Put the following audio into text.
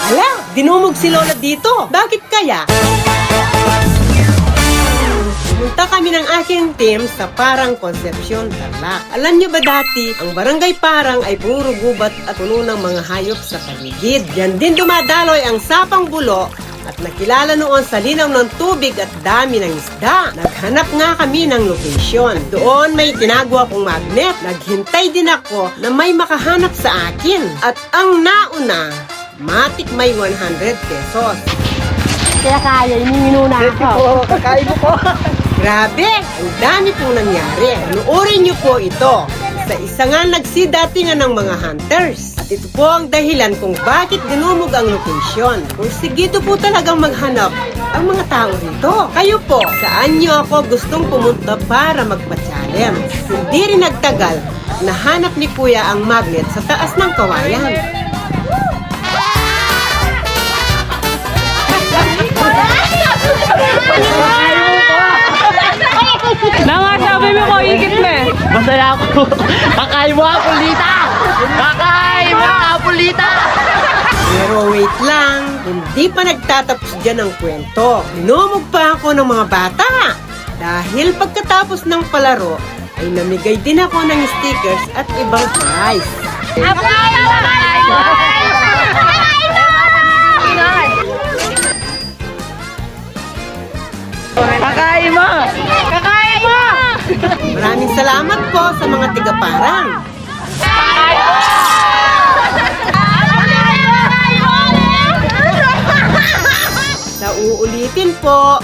Hala, dinumog si Lola dito. Bakit kaya? Pumunta kami ng aking team sa Parang Concepcion, Tarlac. Alam niyo ba dati, ang barangay Parang ay puro gubat at puno ng mga hayop sa paligid. Yan din dumadaloy ang sapang bulo at nakilala noon sa linaw ng tubig at dami ng isda. Naghanap nga kami ng location. Doon may tinagwa kong magnet. Naghintay din ako na may makahanap sa akin. At ang nauna, matik may 100 pesos. Kaya kaya, hinihino na ako. Kakain mo po. Grabe, ang dami pong nangyari. Nuorin niyo po ito. Isa nga nagsidatingan ng mga hunters. At ito po ang dahilan kung bakit dinumog ang location. Porsigido po talagang maghanap ang mga tao rito. Kayo po, saan niyo ako gustong pumunta para magpa-challenge? Hindi rin nagtagal, nahanap ni Kuya ang magnet sa taas ng kawayan. Sabi mo ko, ikit mo eh. Masaya ako. Kakain mo ang pulita! Kakain mo ang pulita! Pero wait lang, hindi pa nagtatapos dyan ang kwento. Dinumog pa ako ng mga bata. Dahil pagkatapos ng palaro, ay namigay din ako ng stickers at ibang prize. Kakain mo! Kakain mo! Maraming salamat po sa mga tiga-Parang. Sa uulitin po,